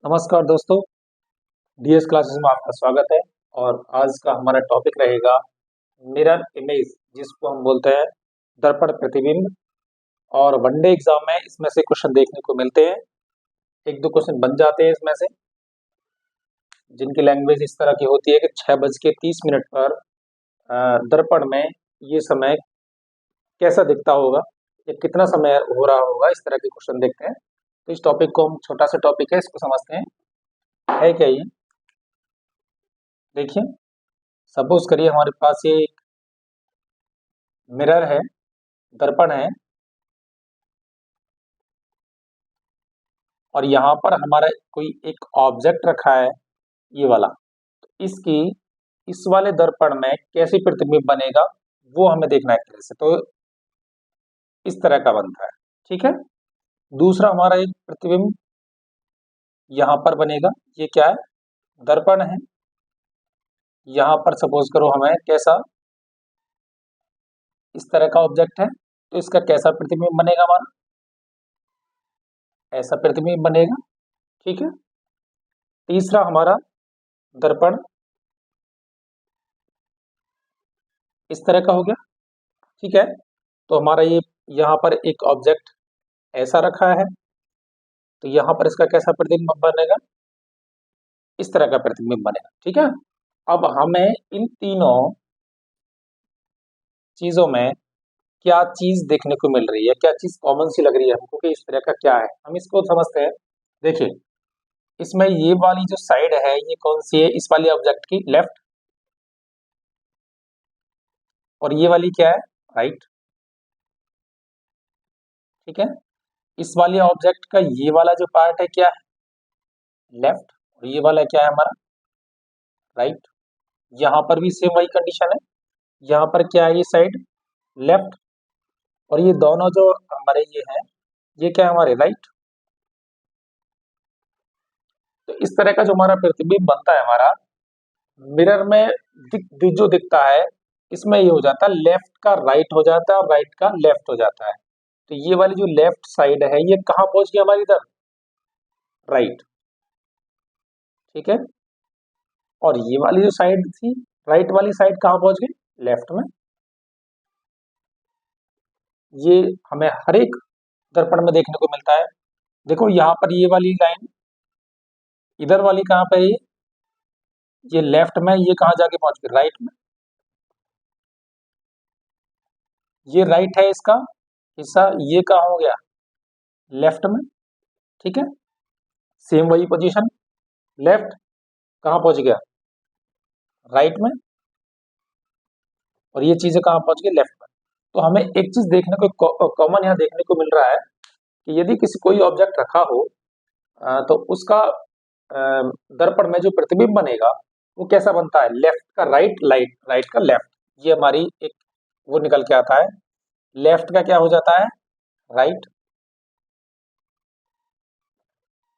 नमस्कार दोस्तों, DS classes में आपका स्वागत है। और आज का हमारा टॉपिक रहेगा मिरर इमेज, जिसको हम बोलते हैं दर्पण प्रतिबिंब। और वनडे एग्जाम में इसमें से क्वेश्चन देखने को मिलते हैं, एक दो क्वेश्चन बन जाते हैं इसमें से, जिनकी लैंग्वेज इस तरह की होती है कि 6:30 पर दर्पण में ये समय कैसा दिखता होगा या कितना समय हो रहा होगा, इस तरह के क्वेश्चन देखते हैं। तो इस टॉपिक को हम, छोटा सा टॉपिक है, इसको समझते हैं है क्या ये। देखिए, सपोज करिए हमारे पास ये एक मिरर है, दर्पण है, और यहाँ पर हमारा कोई एक ऑब्जेक्ट रखा है, ये वाला। तो इसकी इस वाले दर्पण में कैसे प्रतिबिंब बनेगा वो हमें देखना है एक तरह से। तो इस तरह का बनता है, ठीक है। दूसरा हमारा एक प्रतिबिंब यहाँ पर बनेगा, ये क्या है, दर्पण है। यहाँ पर सपोज करो हमें कैसा, इस तरह का ऑब्जेक्ट है, तो इसका कैसा प्रतिबिंब बनेगा, हमारा ऐसा प्रतिबिंब बनेगा, ठीक है। तीसरा हमारा दर्पण इस तरह का हो गया, ठीक है। तो हमारा ये यहाँ पर एक ऑब्जेक्ट ऐसा रखा है, तो यहाँ पर इसका कैसा प्रतिबिंब बनेगा, इस तरह का प्रतिबिंब बनेगा, ठीक है। अब हमें इन तीनों चीजों में क्या चीज देखने को मिल रही है, क्या चीज कॉमन सी लग रही है हमको कि इस तरह का क्या है, हम इसको समझते हैं। देखिए, इसमें ये वाली जो साइड है ये कौन सी है, इस वाली ऑब्जेक्ट की लेफ्ट, और ये वाली क्या है, राइट, ठीक है। इस वाली ऑब्जेक्ट का ये वाला जो पार्ट है क्या है, लेफ्ट, और ये वाला क्या है हमारा, राइट। यहाँ पर भी सेम वही कंडीशन है, यहाँ पर क्या है, ये साइड लेफ्ट, और ये दोनों जो हमारे ये हैं, ये क्या है, हमारे राइट। तो इस तरह का जो हमारा प्रतिबिंब बनता है हमारा मिरर में, जो दिखता है, इसमें ये हो जाता है लेफ्ट का राइट हो जाता है और राइट का लेफ्ट हो जाता है। तो ये वाली जो लेफ्ट साइड है ये कहाँ पहुंच गई हमारी, इधर राइट, ठीक है। और ये वाली जो साइड थी, राइट वाली साइड कहाँ पहुंच गई, लेफ्ट में। ये हमें हर एक दर्पण में देखने को मिलता है। देखो यहाँ पर ये वाली लाइन, इधर वाली कहाँ पे है, ये लेफ्ट में, ये कहाँ जाके पहुंच गई, राइट में। ये राइट है इसका हिस्सा, ये कहाँ हो गया, लेफ्ट में, ठीक है। सेम वही पोजीशन, लेफ्ट कहाँ पहुंच गया, राइट में, और ये चीजें कहाँ पहुंच गई, लेफ्ट में। तो हमें एक चीज देखने को कॉमन यहाँ देखने को मिल रहा है कि यदि किसी कोई ऑब्जेक्ट रखा हो, तो उसका दर्पण में जो प्रतिबिंब बनेगा वो कैसा बनता है, लेफ्ट का राइट, राइट का लेफ्ट। ये हमारी एक वो निकल के आता है, लेफ्ट का क्या हो जाता है, राइट,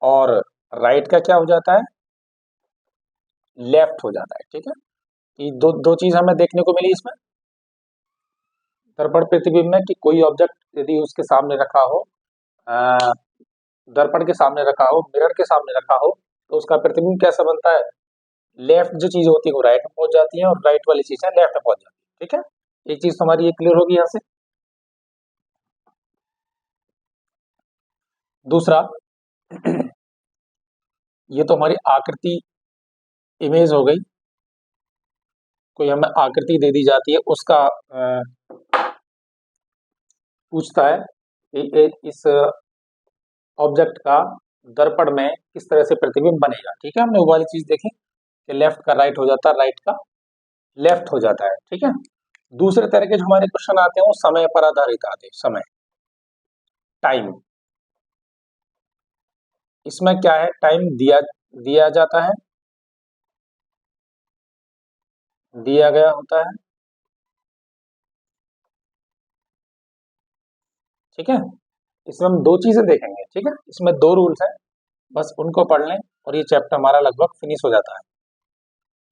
और राइट का क्या हो जाता है, लेफ्ट हो जाता है, ठीक है। ये दो दो चीज हमें देखने को मिली इसमें दर्पण प्रतिबिंब में, कि कोई ऑब्जेक्ट यदि उसके सामने रखा हो, अ, दर्पण के सामने रखा हो, मिरर के सामने रखा हो, तो उसका प्रतिबिंब कैसा बनता है, लेफ्ट जो चीज होती है वो राइट में पहुंच जाती है, और राइट वाली चीजें लेफ्ट में पहुंच जाती है, ठीक है। एक चीज तो हमारी ये क्लियर होगी यहाँ से। दूसरा, ये तो हमारी आकृति इमेज हो गई, कोई हमें आकृति दे दी जाती है, उसका पूछता है कि इस ऑब्जेक्ट का दर्पण में किस तरह से प्रतिबिंब बनेगा, ठीक है। हमने वो वाली चीज देखी कि लेफ्ट का राइट हो जाता है, राइट का लेफ्ट हो जाता है, ठीक है। दूसरे तरह के जो हमारे क्वेश्चन आते हैं वो समय पर आधारित आते हैं, समय, टाइम। इसमें क्या है, टाइम दिया दिया जाता है, दिया गया होता है, ठीक है। इसमें हम दो चीजें देखेंगे, ठीक है। इसमें दो रूल्स हैं, बस उनको पढ़ लें और ये चैप्टर हमारा लगभग फिनिश हो जाता है।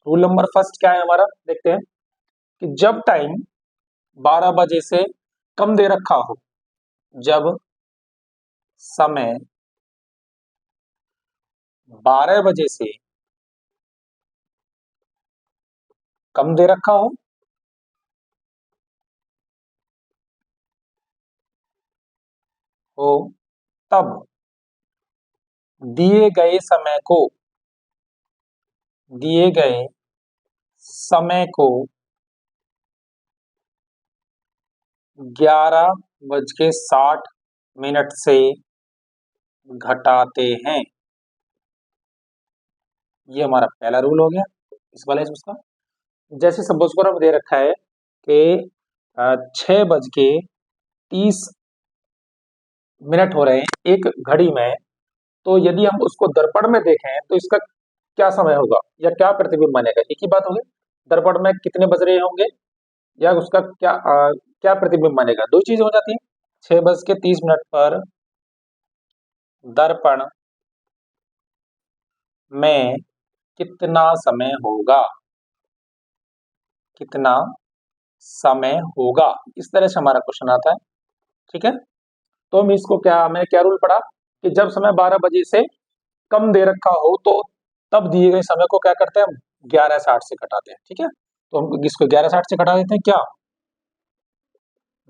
रूल नंबर फर्स्ट क्या है हमारा, देखते हैं कि जब टाइम 12 बजे से कम दे रखा हो, जब समय 12 बजे से कम दे रखा हो तब दिए गए समय को दिए गए समय को 11:60 से घटाते हैं। ये हमारा पहला रूल हो गया इस वाले उसका। जैसे सपोज करो हम दे रखा है कि 6:30 हो रहे हैं एक घड़ी में, तो यदि हम उसको दर्पण में देखें तो इसका क्या समय होगा या क्या प्रतिबिंब बनेगा? एक ही बात होगी, दर्पण में कितने बज रहे होंगे या उसका क्या प्रतिबिंब बनेगा, दो चीजें हो जाती हैं। 6:30 पर दर्पण में कितना समय होगा, कितना समय होगा, इस तरह से हमारा क्वेश्चन आता है। ठीक है, तो हम इसको मैंने क्या रूल पढ़ा कि जब समय 12 बजे से कम दे रखा हो तो तब दिए गए समय को क्या करते हैं हम 11:60 से घटाते हैं। ठीक है, तो हम इसको 11:60 से घटा देते हैं। क्या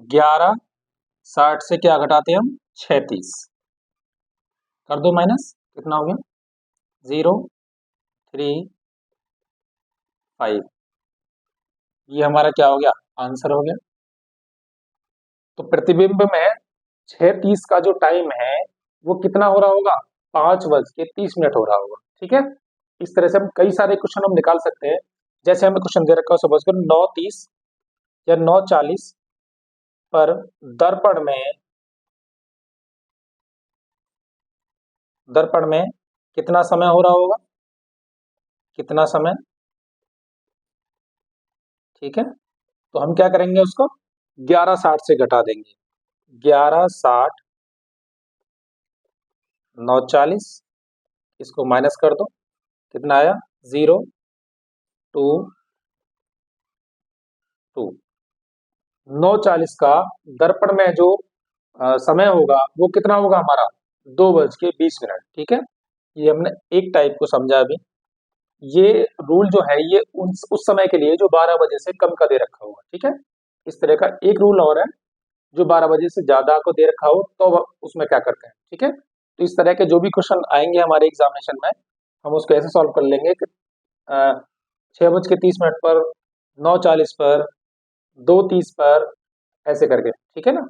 11:60 से क्या घटाते हैं हम 36 कर दो माइनस, कितना हो गया 035। ये हमारा क्या हो गया आंसर हो गया। तो प्रतिबिंब में 6:30 का जो टाइम है वो कितना हो रहा होगा 5:30 हो रहा होगा। ठीक है, इस तरह से हम कई सारे क्वेश्चन हम निकाल सकते हैं। जैसे हमें क्वेश्चन दे रखा हो सपोज करो 9:30 या 9:40 पर दर्पण में कितना समय हो रहा होगा, कितना समय। ठीक है, तो हम क्या करेंगे उसको 11:60 से घटा देंगे। 11:60 9:40 इसको माइनस कर दो, कितना आया 022। 9:40 का दर्पण में जो समय होगा वो कितना होगा हमारा 2:20। ठीक है, ये हमने एक टाइप को समझा अभी। ये रूल जो है ये उस समय के लिए जो 12 बजे से कम का दे रखा हुआ। ठीक है, इस तरह का एक रूल और है जो 12 बजे से ज्यादा को दे रखा हो तो उसमें क्या करते हैं। ठीक है, तो इस तरह के जो भी क्वेश्चन आएंगे हमारे एग्जामिनेशन में हम उसको ऐसे सॉल्व कर लेंगे कि 6:30 पर 9:40 पर 2:30 पर ऐसे करके। ठीक है ना,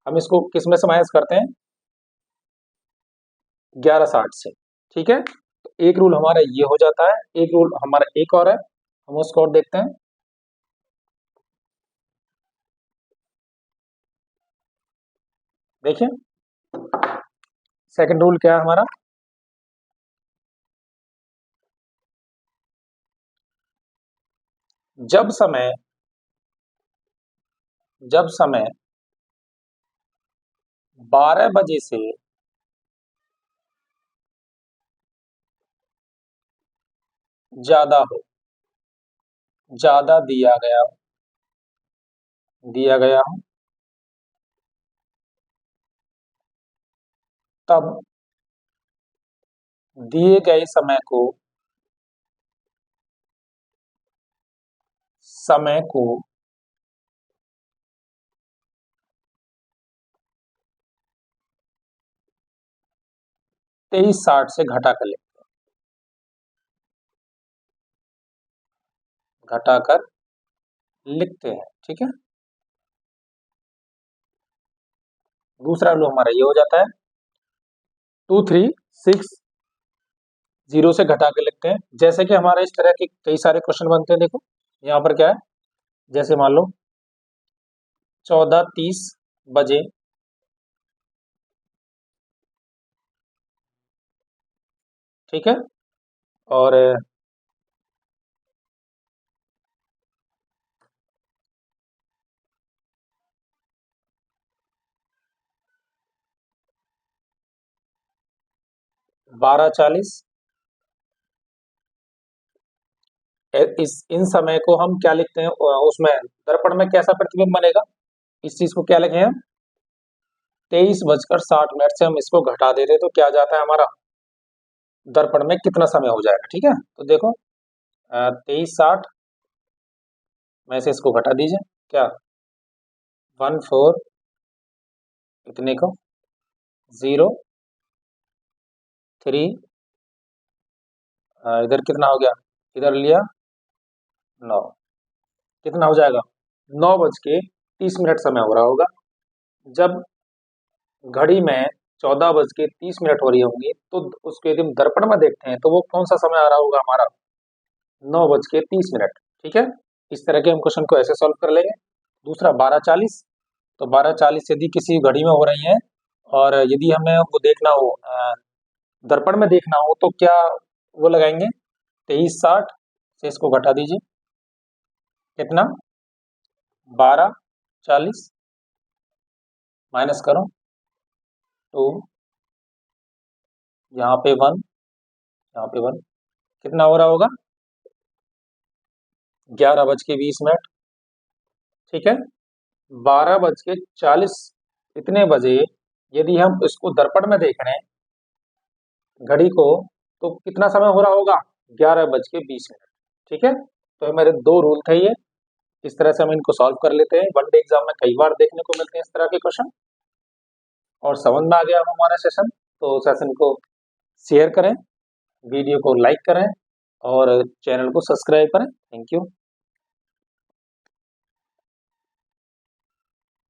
हम इसको किस में समावेश करते हैं 11:60 से। ठीक है, तो एक रूल हमारा ये हो जाता है, एक रूल हमारा एक और है, हम उसको और देखते हैं। देखिए सेकंड रूल क्या है हमारा, जब समय 12 बजे से ज्यादा हो, ज्यादा दिया गया हो तब दिए गए समय को 23:60 से घटाकर लिखते हैं। ठीक है, दूसरा रूल हमारा ये हो जाता है 2360 से घटा के लिखते हैं। जैसे कि हमारे इस तरह के कई सारे क्वेश्चन बनते हैं। देखो यहाँ पर क्या है, जैसे मान लो 14:30 बजे ठीक है, और 12:40 इन समय को हम क्या लिखते हैं उसमें दर्पण में कैसा प्रतिबिंब बनेगा, इस चीज को क्या लिखे हम 23:60 से हम इसको घटा देते तो क्या जाता है हमारा दर्पण में कितना समय हो जाएगा। ठीक है, तो देखो 23:60 में से इसको घटा दीजिए, क्या 14 इतने को 03 इधर कितना हो गया, इधर लिया 9, कितना हो जाएगा 9:30 समय हो रहा होगा। जब घड़ी में 14:30 हो रही होंगी तो उसको यदि हम दर्पण में देखते हैं तो वो कौन सा समय आ रहा होगा हमारा 9:30। ठीक है, इस तरह के हम क्वेश्चन को ऐसे सॉल्व कर लेंगे। दूसरा 12:40, तो 12:40 यदि किसी घड़ी में हो रही है और यदि हमें वो देखना हो दर्पण में देखना हो तो क्या वो लगाएंगे 23:60 से इसको घटा दीजिए, कितना 12:40 माइनस करो 2, यहाँ पे 1, यहाँ पे 1, कितना हो रहा होगा 11:20। ठीक है, 12:40 इतने बजे यदि हम इसको दर्पण में देख रहे हैं घड़ी को तो कितना समय हो रहा होगा 11:20। ठीक है, तो हमारे दो रूल थे ये, इस तरह से हम इनको सॉल्व कर लेते हैं। वनडे एग्जाम में कई बार देखने को मिलते हैं इस तरह के क्वेश्चन। और समझ में आ गया हमारा सेशन, तो सेशन को शेयर करें, वीडियो को लाइक करें और चैनल को सब्सक्राइब करें। Thank you.